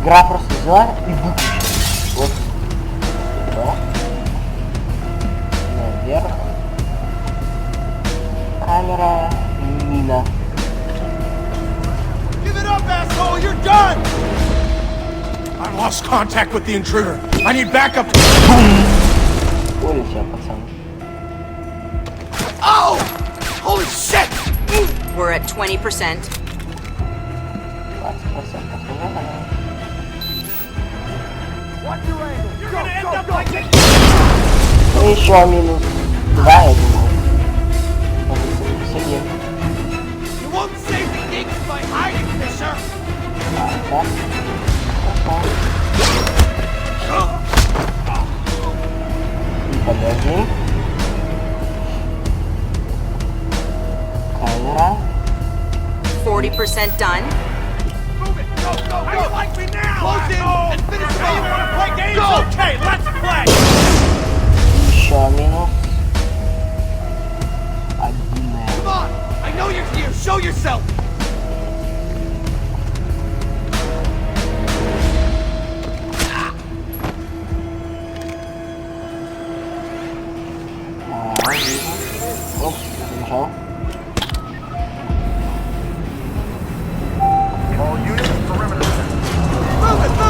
Игра просто взяла и выключила. Вот. Да. Наверх. Камера. Мина. Give it up, asshole! You're done! I've lost contact with the intruder. I need backup. Понял тебя, пацан. Oh! Holy shit! We're at 20%. 20%. Watch your angle. You're gonna end up like this. Ну еще минус 2, я думал. Сидим. You won't save the geeks by hiding, Fisher. Да. Подожди. Камера. 40% done. Move it! Go, go, go! How you like me now? Close in and finish it. Hey, you wanna play games? Go. Okay, let's play! Еще минус. 1. Come on! I know you're here! Show yourself! Опс, нажал. Move it, go!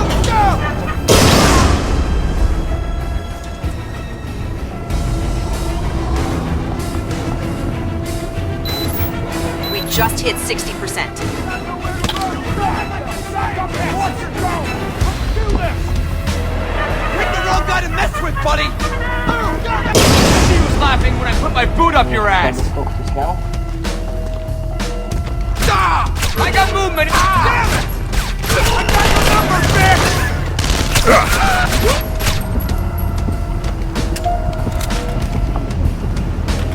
We just hit 60%. Pick the wrong guy to mess with, buddy! He was laughing when I put my boot up your ass! Сколько ты снял? Ah! I got movement! Damn it! I got your number, bitch!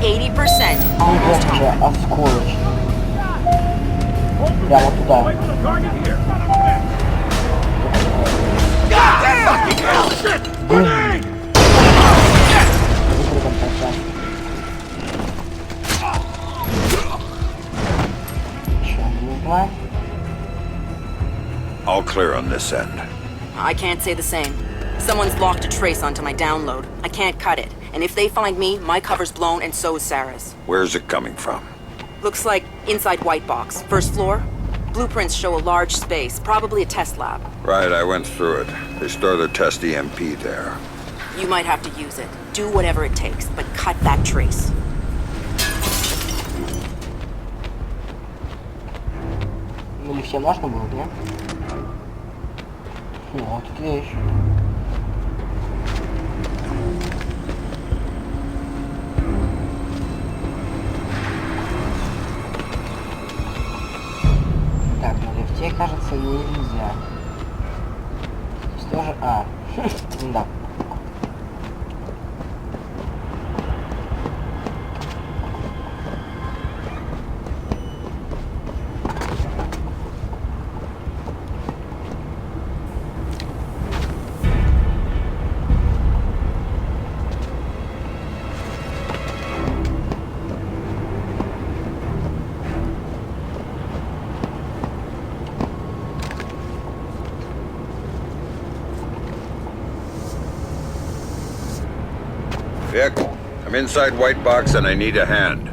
80%. Almost Вообще home. осколочно. Прямо туда. Fucking hell! Shit! Grenade! Закрытом пространстве. Еще минус 2. All clear on this end. I can't say the same. Someone's locked a trace onto my download. I can't cut it. And if they find me, my cover's blown and so is Sarah's. Where's it coming from? Looks like inside White Box. First floor. Blueprints show a large space, probably a test lab. Right, I went through it. They store their test EMP there. You might have to use it. Do whatever it takes, but cut that trace. Ну или все можно было, нет? Ну, вот тут вещь. Так, на лифте, кажется, нельзя. Здесь тоже... А, да. Vic, I'm inside White Box and I need a hand.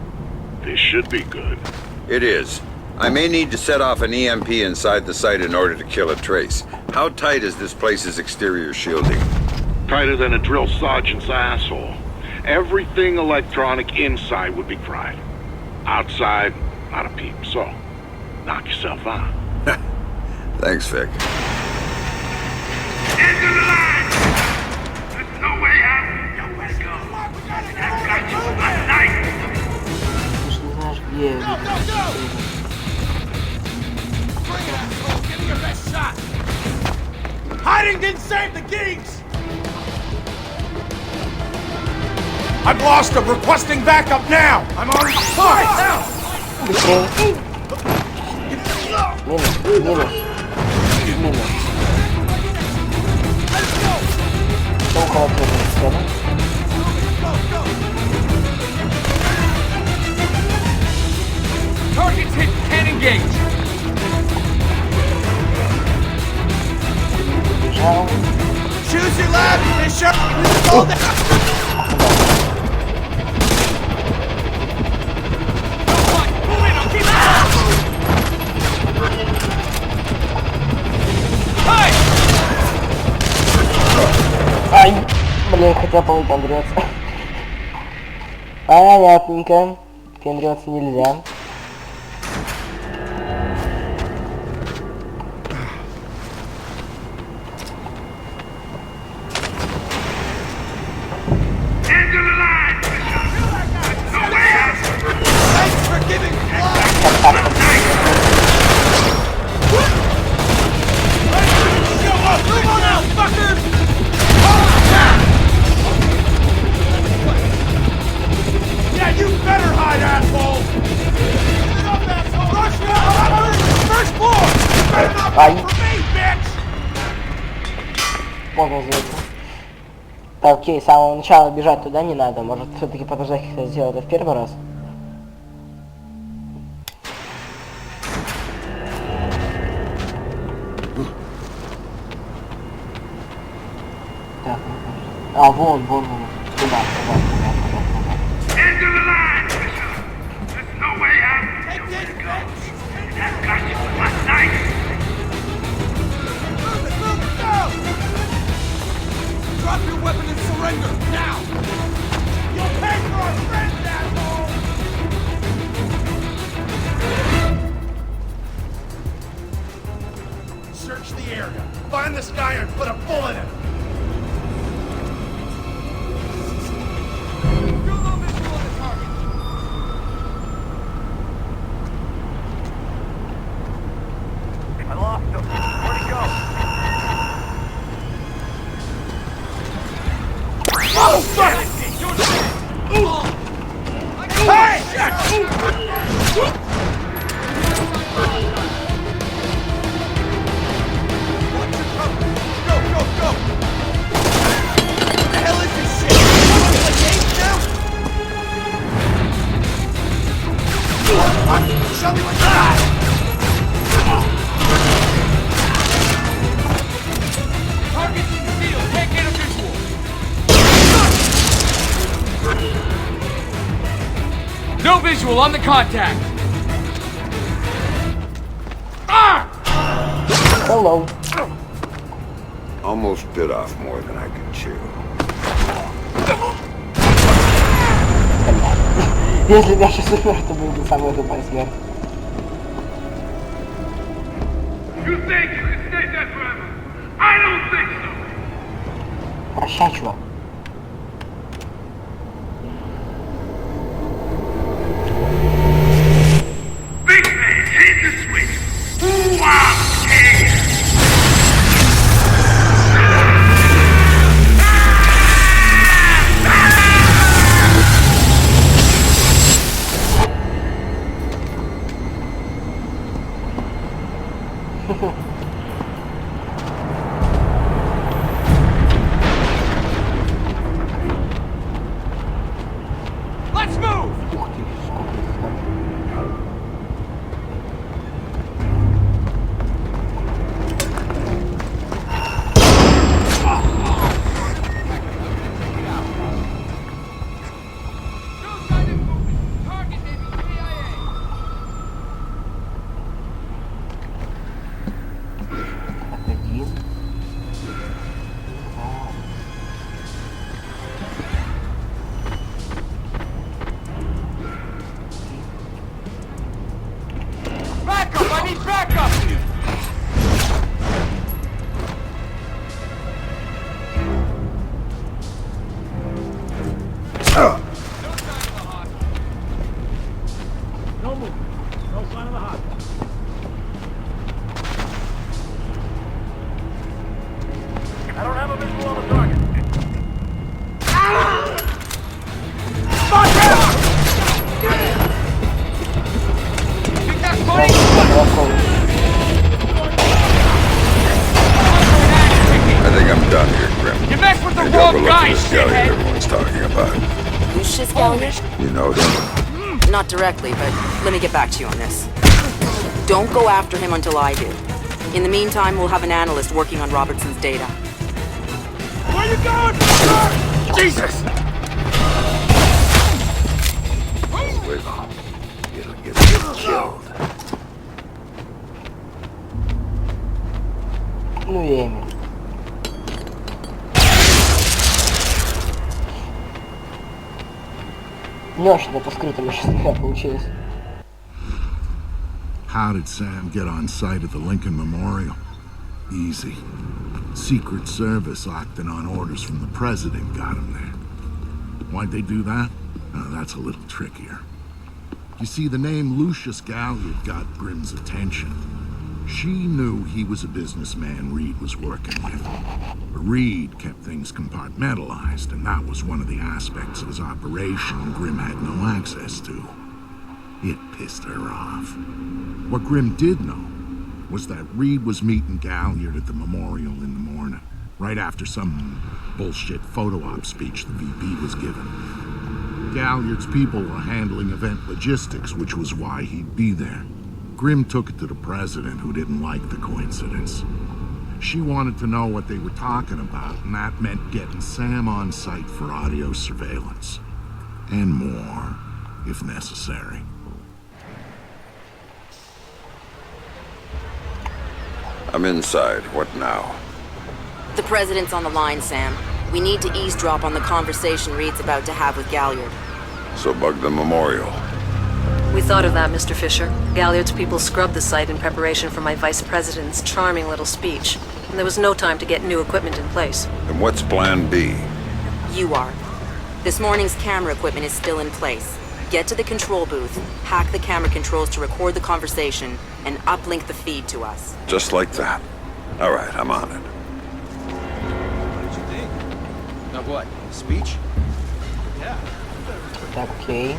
This should be good. It is. I may need to set off an EMP inside the site in order to kill a trace. How tight is this place's exterior shielding? Tighter than a drill sergeant's asshole. Everything electronic inside would be fried. Outside, not a peep. So, knock yourself out. Thanks, Vic. End of the line! There's no way out! You must go! I've got you last night! Ты ж не знаешь, где... Go, go, go! Bring it, asshole! Give me your best shot! Hiding didn't save the geeks! I've lost him! Requesting backup now! I'm on fire! Минус, минус. Минус. Что около тебя стены? Target's hit! Can't engage! Choose your lab, Bishop! Hold it! Move in, I'll keep it up! Hey! Ай, блин, хотя полупандрется. Понятненько. Пендрется нельзя. Into the line, Bishop. No way out. Thanks for giving blood! Show up! Move on out, fuckers! Yeah, you better hide, asshole! Rush now! First floor! You better not Ай. vote for me, bitch! Поздно звук. Так, окей, с самого начала бежать туда не надо. Может, все-таки подождать, как сделать это в первый раз? Так, а, вон. Туда. Into the line, Bishop. There's no way out. Nowhere to go. And that got you for last night. Move it, go! Drop your weapon and surrender, now! You'll pay for our friends, asshole! Search the area. Find this guy and put a bullet in him. I lost him. Where'd he go? Oh, fuck! Hey! Go! What the hell is this shit? You want to play games now? Show me what you got! Target's in the field. Can't get a visual. No visual on the contact. Hello. Almost bit off more than I could chew. Если бы я сейчас умер, то был бы самый тупой смерть. You think you can stay there forever? I don't think so. Прощай, чувак. Big man, hit the switch. Wow, yeah. Let's move! Ух ты, сколько их там. Один. Два. Backup! I need backup! No movement. No sign of the hospital. I don't have a visual on the target. Think that's funny? I think I'm done here, Grim. You messed with the Maybe I'll go wrong look for guy, this scout shithead! everyone's talking about. Who's Shizgallish? You know him? Not directly, but let me get back to you on this. Don't go after him until I do. In the meantime, we'll have an analyst working on Robertson's data. Where you going, sir? Jesus! It'll get you killed. Ну и Эми. Не очень-то по скрытому сейчас получилось. How did Sam get on site at the Lincoln Memorial? Easy. Secret Service acting on orders from the president got him there. Why'd they do that? That's a little trickier. You see, the name Lucius Galliard got Grimm's attention. She knew he was a businessman Reed was working with. But Reed kept things compartmentalized, and that was one of the aspects of his operation Grimm had no access to. It pissed her off. What Grimm did know was that Reed was meeting Galliard at the memorial in the morning, right after some bullshit photo op speech the VP was giving. Galliard's people were handling event logistics, which was why he'd be there. Grimm took it to the president, who didn't like the coincidence. She wanted to know what they were talking about, and that meant getting Sam on site for audio surveillance. And more, if necessary. I'm inside. What now? The president's on the line, Sam. We need to eavesdrop on the conversation Reed's about to have with Galliard. So bug the memorial. We thought of that, Mr. Fisher. Galliard's people scrubbed the site in preparation for my vice president's charming little speech. And there was no time to get new equipment in place. And what's plan B? You are. This morning's camera equipment is still in place. Get to the control booth, hack the camera controls to record the conversation, and uplink the feed to us. Just like that. All right, I'm on it. What did you think? Now what? Speech? Yeah. Так, окей.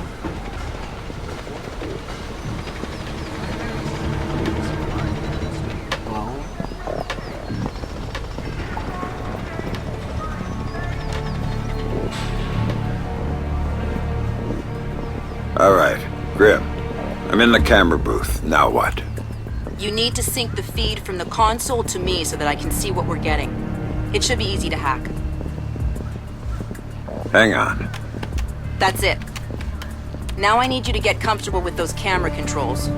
Вау. All right, Grimm. I'm in the camera booth. Now what? You need to sync the feed from the console to me so that I can see what we're getting. It should be easy to hack. Hang on. That's it. Now I need you to get comfortable with those camera controls.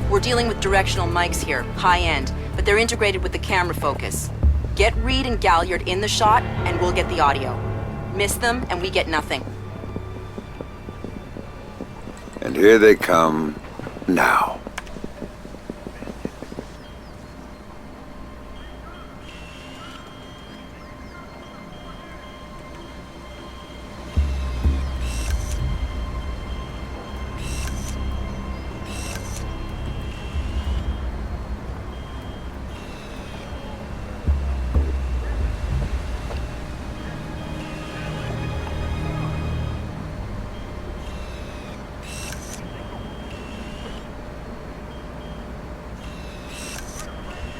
We're dealing with directional mics here, high-end, but they're integrated with the camera focus. Get Reed and Galliard in the shot, and we'll get the audio. Miss them, and we get nothing. And here they come now.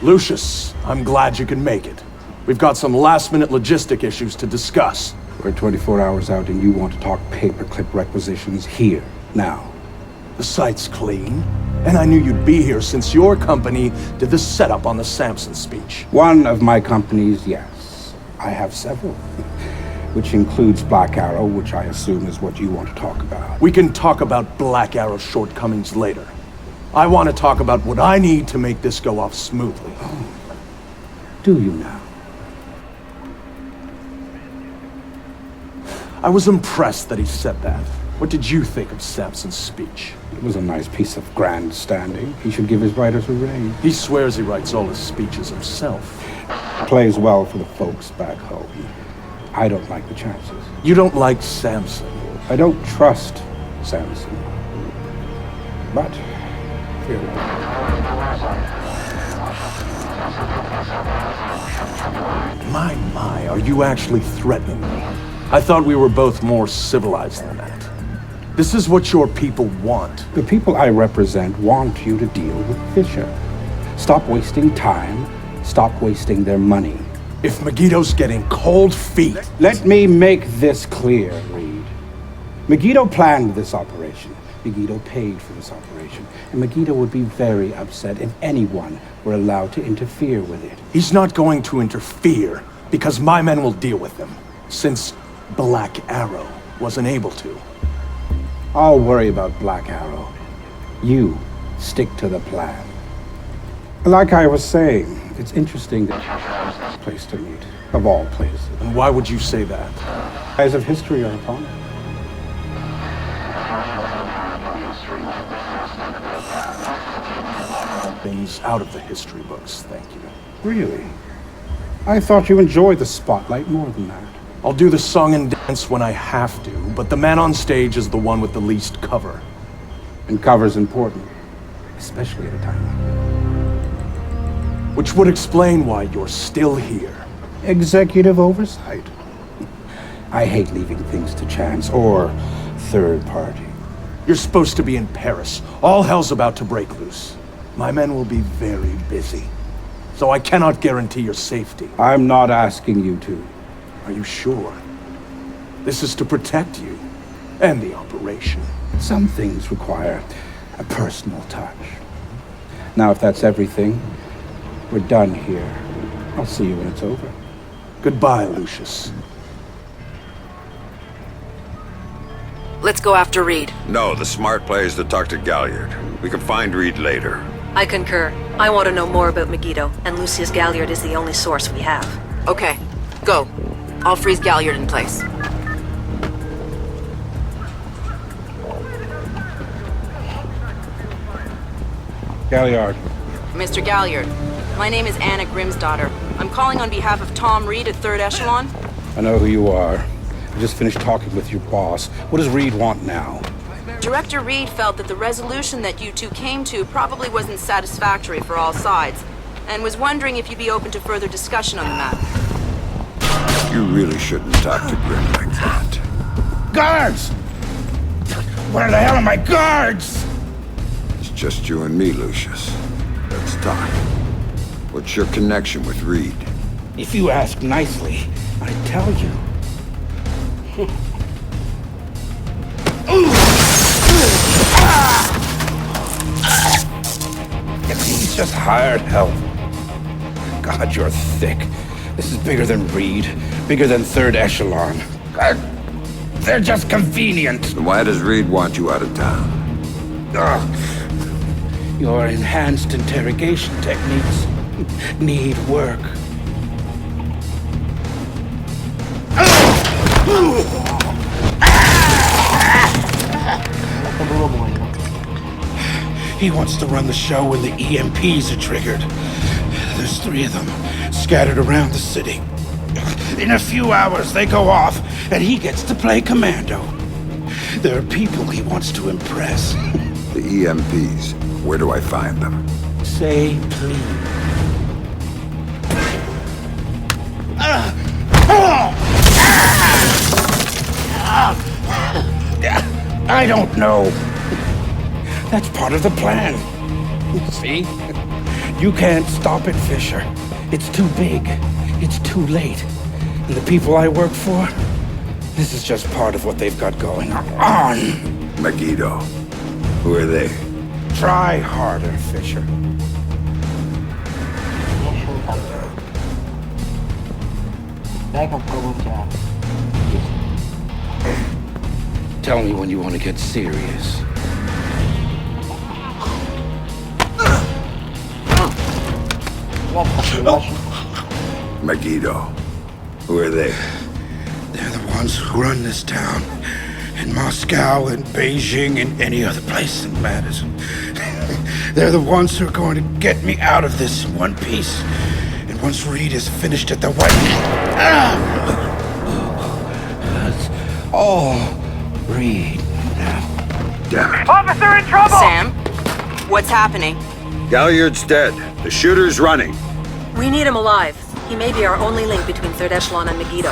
Lucius, I'm glad you can make it. We've got some last-minute logistic issues to discuss. We're 24 hours out and you want to talk paperclip requisitions here, now. The site's clean, and I knew you'd be here since your company did the setup on the Samson speech. One of my companies, yes. I have several. Which includes Black Arrow, which I assume is what you want to talk about. We can talk about Black Arrow's shortcomings later. I want to talk about what I need to make this go off smoothly. Oh. Do you now? I was impressed that he said that. What did you think of Samson's speech? It was a nice piece of grandstanding. He should give his writers a raise. He swears he writes all his speeches himself. Plays well for the folks back home. I don't like the chances. You don't like Samson? I don't trust Samson. But My, are you actually threatening me? I thought we were both more civilized than that. This is what your people want. The people I represent want you to deal with Fisher. Stop wasting time. Stop wasting their money. If Megiddo's getting cold feet... Let me make this clear, Reed. Megiddo planned this operation. Megiddo paid for this operation. And Megiddo would be very upset if anyone were allowed to interfere with it. He's not going to interfere. Because my men will deal with them, since Black Arrow wasn't able to. I'll worry about Black Arrow. You stick to the plan. Like I was saying, it's interesting that this place to meet, of all places. And why would you say that? Eyes of history are upon it. Things out of the history books, thank you. Really? I thought you enjoyed the spotlight more than that. I'll do the song and dance when I have to, but the man on stage is the one with the least cover. And cover's important, especially at a time like this. Which would explain why you're still here. Executive oversight. I hate leaving things to chance or third party. You're supposed to be in Paris. All hell's about to break loose. My men will be very busy, so I cannot guarantee your safety. I'm not asking you to. Are you sure? This is to protect you and the operation. Some things require a personal touch. Now, if that's everything, we're done here. I'll see you when it's over. Goodbye, Lucius. Let's go after Reed. No, the smart play is to talk to Galliard. We can find Reed later. I concur. I want to know more about Megiddo, and Lucius Galliard is the only source we have. Okay, go. I'll freeze Galliard in place. Galliard. Mr. Galliard, my name is Anna Grimsdottir. I'm calling on behalf of Tom Reed at 3rd Echelon. I know who you are. I just finished talking with your boss. What does Reed want now? Director Reed felt that the resolution that you two came to probably wasn't satisfactory for all sides, and was wondering if you'd be open to further discussion on the matter. You really shouldn't talk to Grim like that. Guards! Where the hell are my guards? It's just you and me, Lucius. Let's talk. What's your connection with Reed? If you ask nicely, I'd tell you. He's just hired help. God, you're thick. This is bigger than Reed, bigger than 3rd Echelon. They're just convenient. Then why does Reed want you out of town? Your enhanced interrogation techniques need work. He wants to run the show when the EMPs are triggered. There's 3 of them scattered around the city. In a few hours, they go off, and he gets to play commando. There are people he wants to impress. The EMPs. Where do I find them? Say please. I don't know. That's part of the plan. See? You can't stop it, Fisher. It's too big. It's too late. And the people I work for, this is just part of what they've got going on. Megiddo. Who are they? Try harder, Fisher. Дай попробую тебя. Tell me when you want to get serious. Megiddo. Who are they? They're the ones who run this town. In Moscow and Beijing and any other place that matters. They're the ones who are going to get me out of this in one piece. And once Reed is finished at the White... That's all Reed now. Damn it. Officer in trouble! Sam, what's happening? Galliard's dead. The shooter's running. We need him alive. He may be our only link between 3rd Echelon and Megiddo.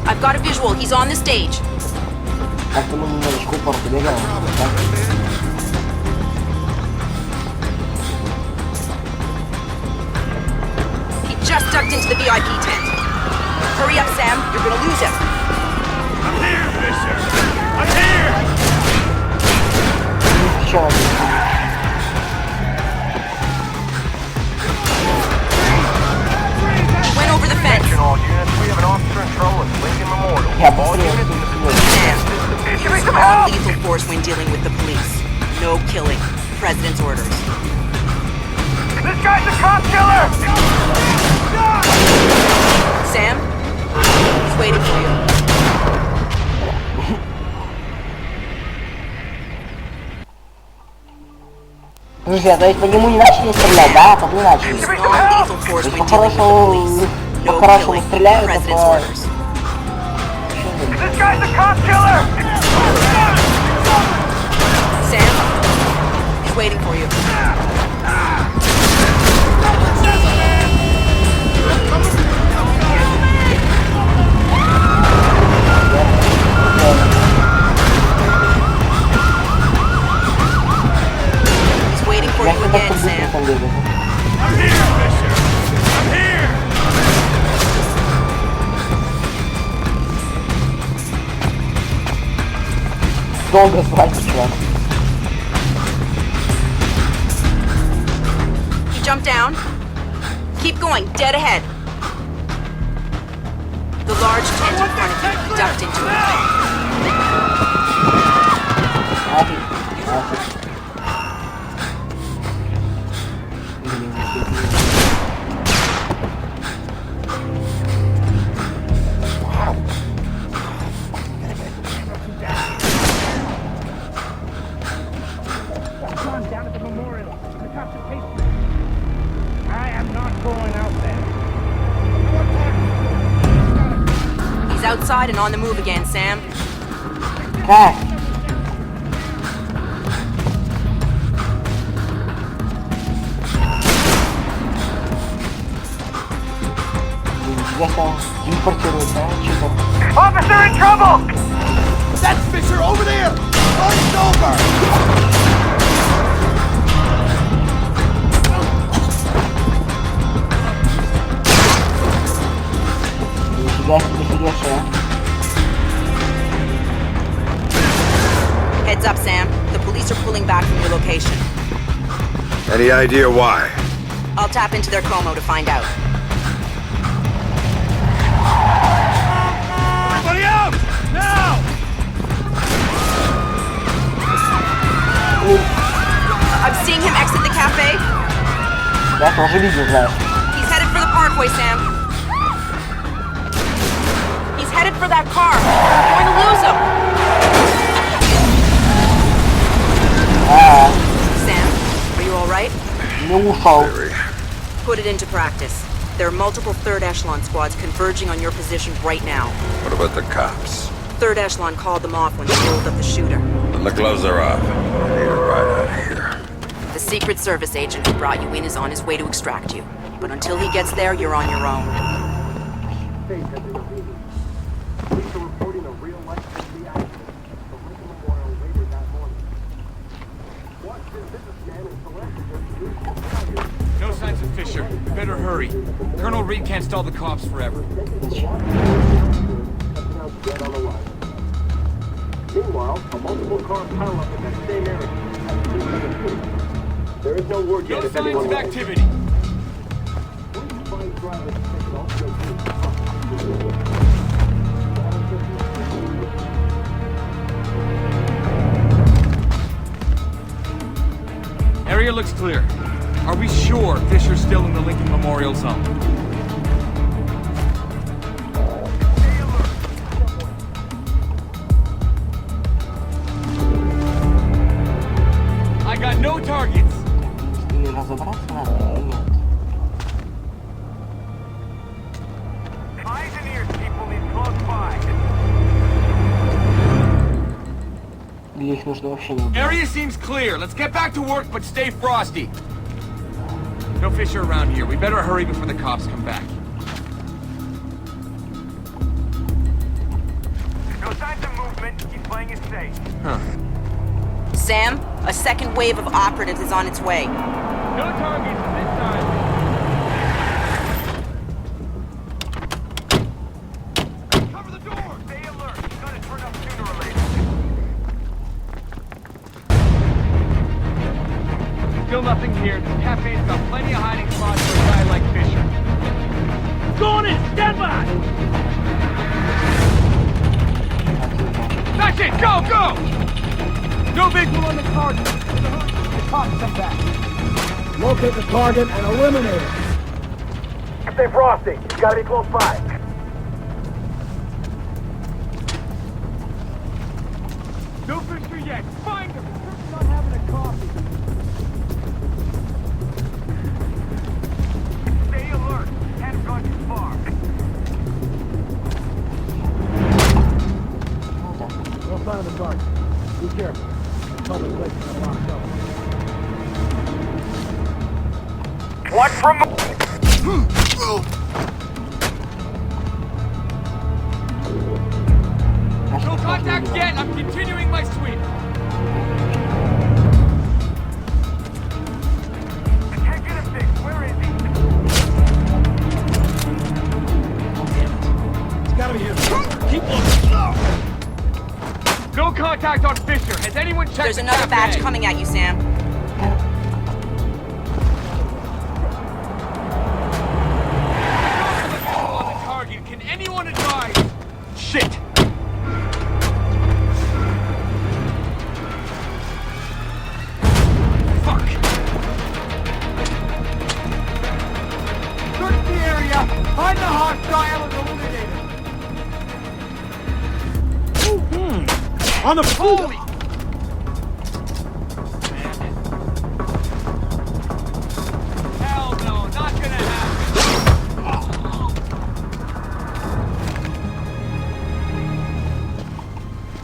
I've got a visual. He's on the stage. Как-то мы немножечко упор побегаем. He just ducked into the VIP tent. Hurry up, Sam. You're gonna lose him. I'm here, Fisher! I'm here! Еще один. officer in trouble at Lincoln Memorial. Я All посмотрел, units что to не the Sam, Give me use some non-lethal help! force when dealing with the police. No killing. President's orders. This guy's a cop killer! Sam? He's waiting for you. Друзья, то есть по нему не начали стрелять, да? По нему начали. Use non-lethal force То есть when dealing with the police. No по-хорошему killing. стреляют, President's а orders. This guy's a cop killer! Sam? He's waiting for you. He's waiting for Я you всегда again, быстро Sam. там бегаю. I'm here, Fisher! I'm here! Долго звать, чувак. You jump down. Keep going, dead ahead. The large tent in front of you. Ducked into it. Нафиг, нафиг. Блин, Down at the memorial. The cops are chasing me. I am not going out there. He's outside and on the move again, Sam. Как? Нифига себе, телепортируется, а? Чё-то. Officer in trouble! That's Fisher over there! It's over! Нифига себе, фигешая. Heads up, Sam. The police are pulling back from your location. Any idea why? I'll tap into their Como to find out. Everybody out! Now! I'm seeing him exit the cafe. Я тоже видел, знаешь. He's headed for the parkway, Sam. He's headed for that car. We're going to lose him. Sam, are you all right? Не ушел. Very. Put it into practice. There are multiple third echelon squads converging on your position right now. What about the cops? Third echelon called them off when they rolled up the shooter. When the gloves are off. I need a ride out of here. The Secret Service agent who brought you in is on his way to extract you. But until he gets there, you're on your own. No signs of Fisher. We better hurry. Colonel Reed can't stall the cops forever. Meanwhile, a multiple car pileup in that same area. There is no word yet No if signs anyone of knows. activity. Area looks clear. Are we sure Fisher's still in the Lincoln Memorial Zone? I got no targets. С ними разобраться надо или нет? Eyes and ears, people, is close by. Или их нужно вообще не убивать? Area seems clear. Let's get back to work, but stay frosty. No Fisher around here. We better hurry before the cops come back. No signs of movement. He's playing it safe. Sam, a second wave of operatives is on its way. No targets this time. Cover the door! Stay alert. He's gonna turn up sooner or later. Still nothing here. This cafe's got plenty of hiding spots for a guy like Fisher. Going in! Stand by! Go, go! No visual on the target. The target's come back. Locate the target and eliminate it. Stay frosty. It's gotta be close by. No Fisher yet. Find him. Not having a coffee. Stay alert. Haven't gone too far. No sign of the target. Be careful. Public places are locked up. Watch from... No contact yet. I'm continuing my sweep. I can't get him fixed. Where is he? It's gotta be here. Keep looking. No contact on Fisher. Has anyone checked There's the another cafe? batch coming at you, Sam. On the target. Can anyone advise? Shit. Fuck. Search the area. Find the hostile and eliminate it. On the Holy! Hell no, not gonna happen.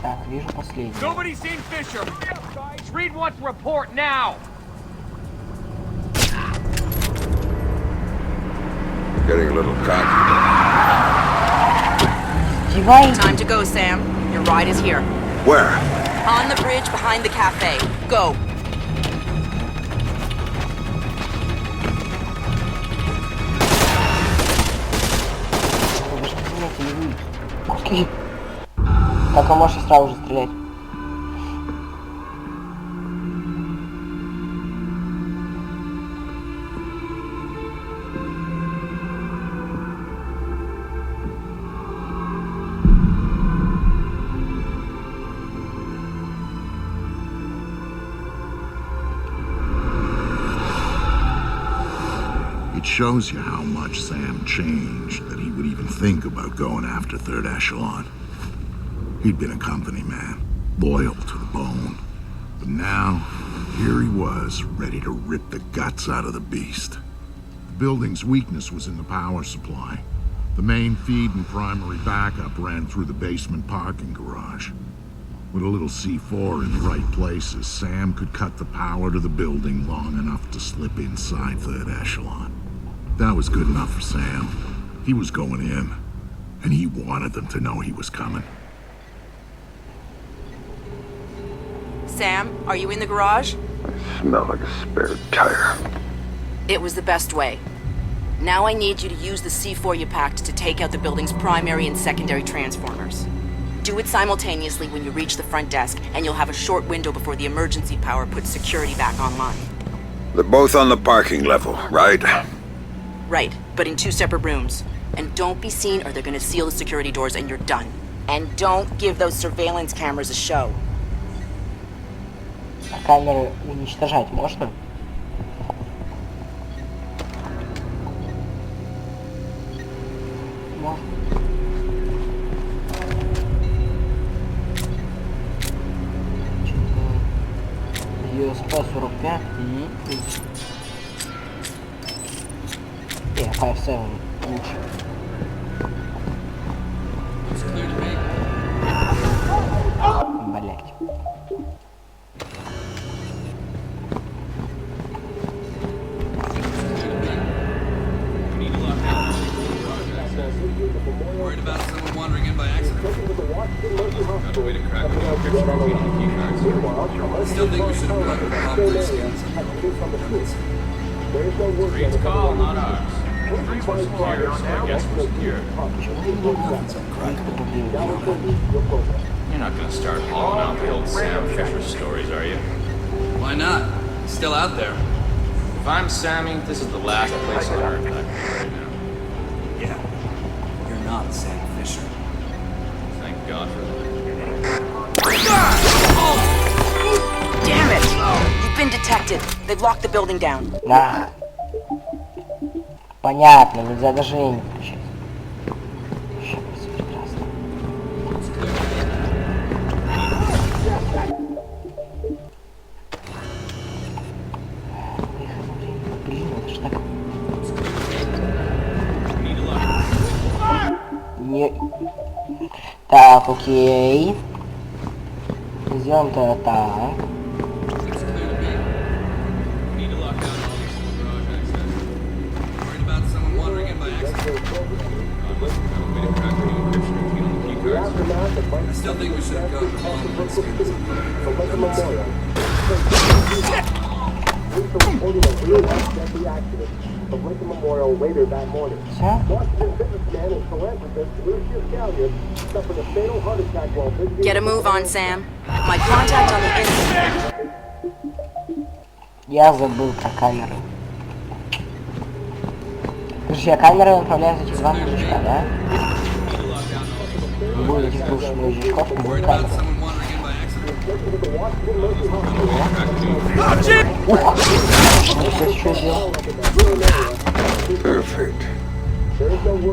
Так, вижу последний. Nobody's seen Fisher. Guys, Reed wants to report now. Getting a little cocky. Девай. Time to go, Sam. Your ride is here. Where? On the bridge behind the cafe. Go. Куски. Так, а можешь сразу же стрелять. It shows you how much Sam changed that he would even think about going after Third Echelon. He'd been a company man, loyal to the bone. But now, here he was, ready to rip the guts out of the beast. The building's weakness was in the power supply. The main feed and primary backup ran through the basement parking garage. With a little C4 in the right places, Sam could cut the power to the building long enough to slip inside Third Echelon. That was good enough for Sam. He was going in, and he wanted them to know he was coming. Sam, are you in the garage? Smell like a spare tire. It was the best way. Now I need you to use the C4 you packed to take out the building's primary and secondary transformers. Do it simultaneously when you reach the front desk, and you'll have a short window before the emergency power puts security back online. They're both on the parking level, right? Right, but in two separate rooms. And don't be seen or they're gonna seal the security doors and you're done. And don't give those surveillance cameras a show. А камеры уничтожать можно? Можно. USP-45 и... Yeah, 5.7 лучше. Блять. Worried about someone wandering in by accident? Got a way to crack the encryption routine on the key cards. Still think we should have gotten the complex scans. Reed's call, not ours. Reed's was secure, so I guess we're secure. You're not gonna start hauling out the old Sam Fisher stories, are you? Why not? He's still out there. If I'm Sammy, this is the last place on earth I can right now. Yeah. You're not Sam Fisher. Thank God for that. detected. They've locked the building down. Да. Понятно, нельзя даже не включить. Вообще просто прекрасно. Блин, это ж так... Не... Так, окей. Сделаем-то так. I still think we should have gone with Palmer skins. Get a move on, Sam. My contact on the inside. Я забыл про камеру. Друзья, камера направляет этих два мужичка, да? Не будет этих двух мужичков, не будет камеры. Ух! Что сделал?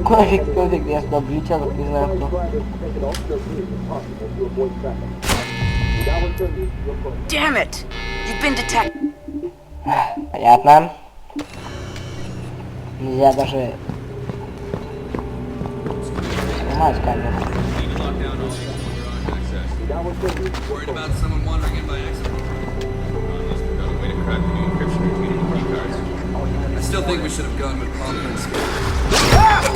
Кофиг, кофиг, я сюда влетел, как не знаю кто. Damn it! You've been detected. Понятно. Нельзя даже снимать камеру. Worried about someone wandering in by accident? Got a way to crack the new encryption between the key cards. I still think we should have gone with Palmer and Skins.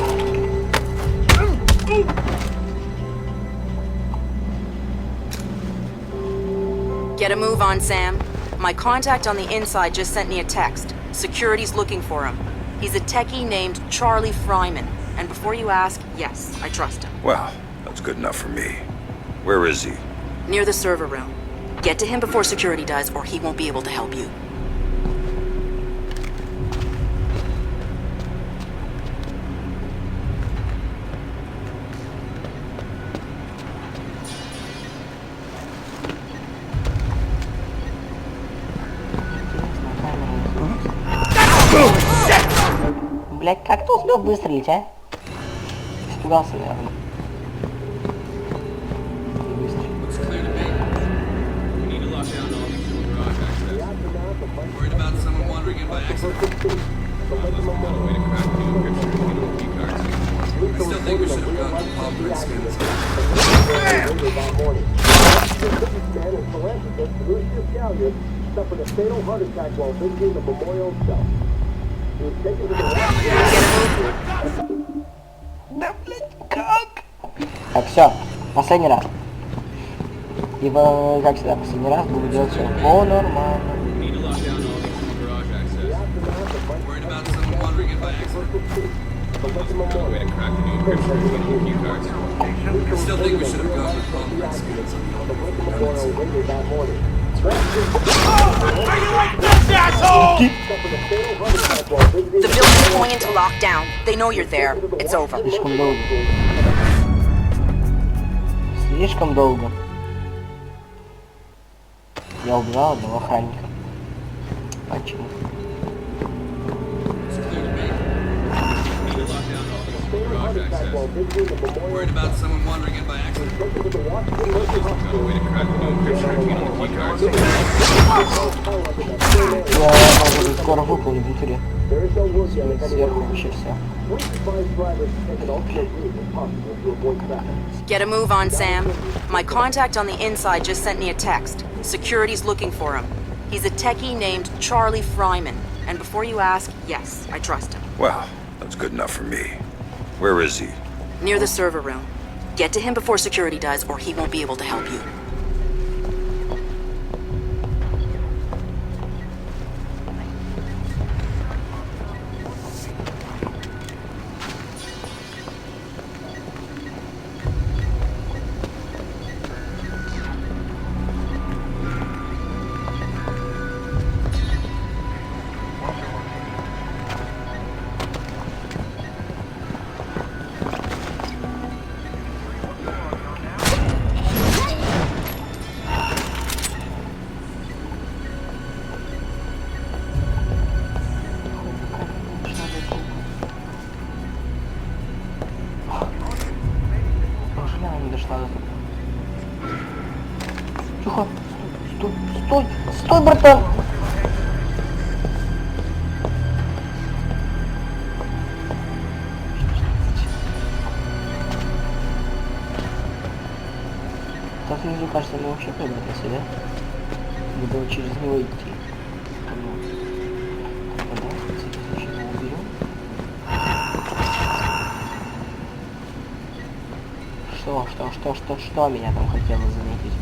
Get a move on, Sam. My contact on the inside just sent me a text. Security's looking for him. He's a techie named Charlie Fryman. And before you ask, yes, I trust him. Well, that's good enough for me. Where is he? Near the server room. Get to him before security does, or he won't be able to help you. Блять, как ты успел выстрелить, а? Испугался, наверное. Worried about someone wandering in by accident? Got a way to crack the new encryption between the key cards. I still think we should have gone with Palmer and Skins. Suffered a fatal heart attack while visiting the memorial itself. He was taken to the Да, блядь, как? Так, все, последний раз. Ибо, как всегда, последний раз буду делать все по нормально. Worried about someone wandering in by accident? Got a way to crack the new encryption between the key cards. I still think we should have gone with Palmer and Skins. The building's going into lockdown. They know you're there. It's over. Слишком долго. Слишком долго. Я убивал одного охранника. Почему? Worried about someone wandering in by accident? Got a way to crack the new encryption between the key cards. Я могу скоро выполнить в натуре. Сверху вообще все. Get a move on, Sam. My contact on the inside just sent me a text. Security's looking for him. He's a techie named Charlie Fryman. And before you ask, yes, I trust him. Well, that's good enough for me. Where is he? Near the server room. Get to him before security does, or he won't be able to help you. Тихо. Стой, стой, стой, братан. Так, мне кажется, мы вообще прибрались, да? Надо через него идти. Что меня там хотело заметить?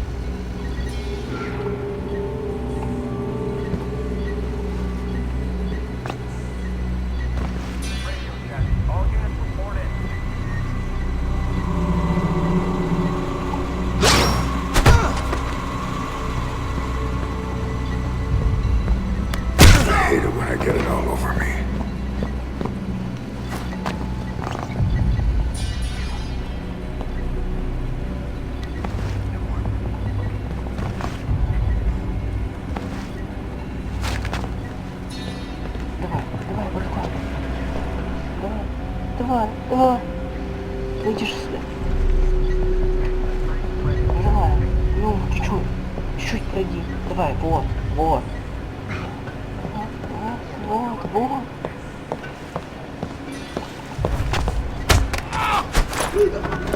I hate it when I get it all over me. Давай. Выйдешь сюда. Давай. Ну, чуть-чуть пройди. Давай, вот. Вот.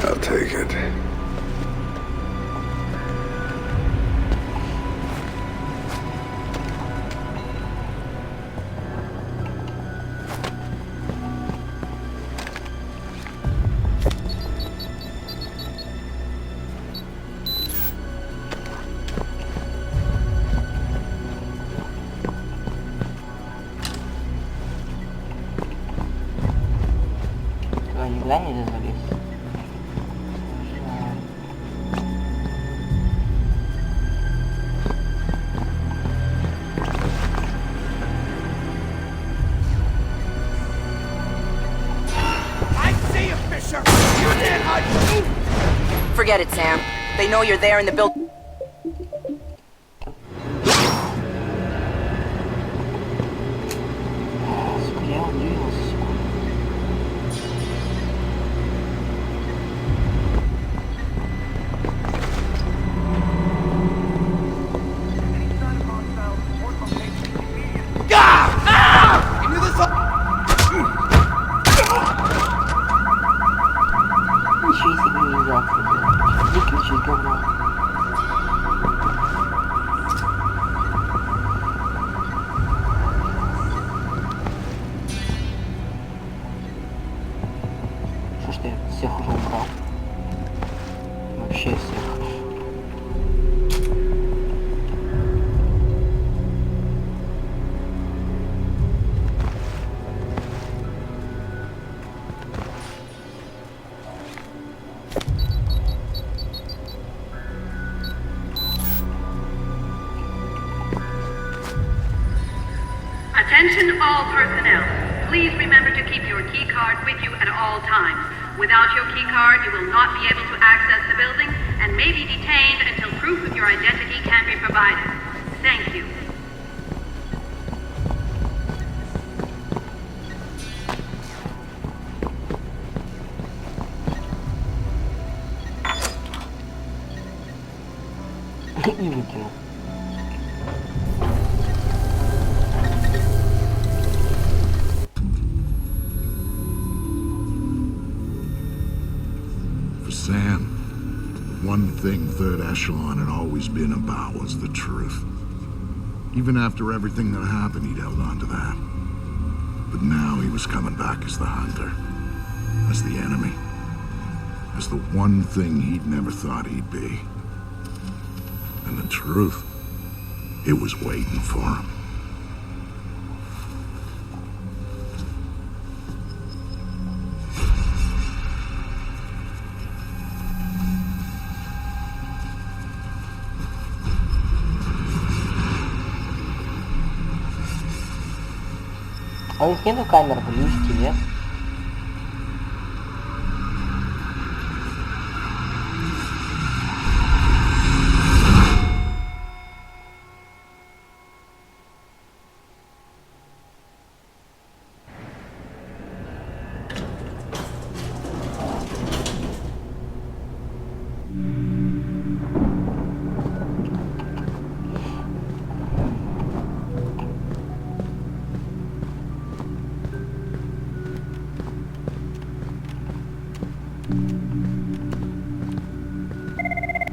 I'll take it. Никуда не залез. I see you, Fisher! You did hide! Forget it, Sam. They know you're there in the building. Я удивился. Ничего себе не взял. Выключи говно. Что ж ты всех уже убрал? Вообще всех. Attention all personnel. Please remember to keep your key card with you at all times. Without your key card, you will not be able to access the building and may be detained until proof of your identity can be provided. Thank you. И выкинул. Sam, the one thing Third Echelon had always been about was the truth. Even after everything that happened, he'd held on to that. But now he was coming back as the hunter, as the enemy, as the one thing he'd never thought he'd be. And the truth, it was waiting for him. А у них нету камер в лифте, нет?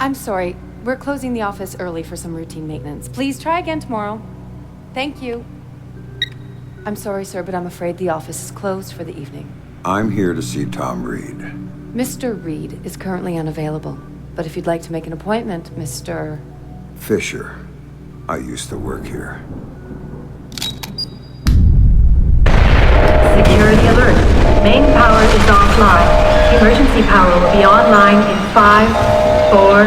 I'm sorry. We're closing the office early for some routine maintenance. Please try again tomorrow. Thank you. I'm sorry, sir, but I'm afraid the office is closed for the evening. I'm here to see Tom Reed. Mr. Reed is currently unavailable, but if you'd like to make an appointment, Mr. Fisher. I used to work here. Security alert. Main power is offline. Emergency power will be online in 5, 4,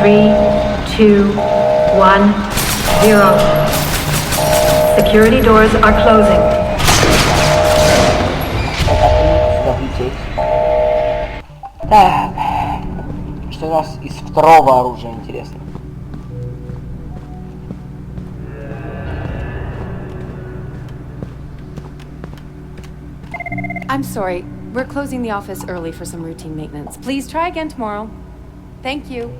3, 2, 1, 0. Security doors are closing. Так, что у нас из второго оружия, интересно? I'm sorry. We're closing the office early for some routine maintenance. Please try again tomorrow. Thank you.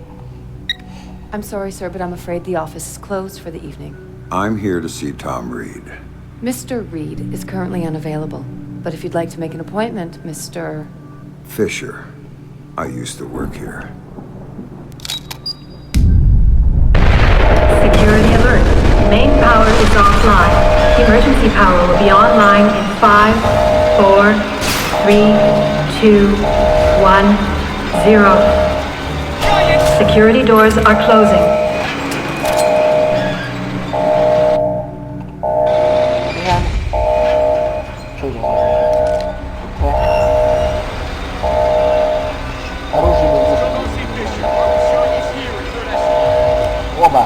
I'm sorry, sir, but I'm afraid the office is closed for the evening. I'm here to see Tom Reed. Mr. Reed is currently unavailable, but if you'd like to make an appointment, Mr. Fisher. I used to work here. Security alert. Main power is offline. Emergency power will be online in 5, 4, 3, 2, 1, 0. Security doors are closing. Оба.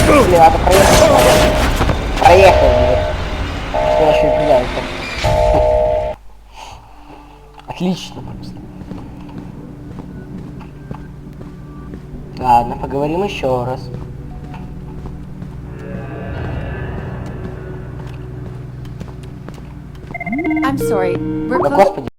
Если надо проехать. Проехал, блин. Что еще и придается. Отлично просто. Ладно, поговорим еще раз. I'm sorry. We're Да closing. господи.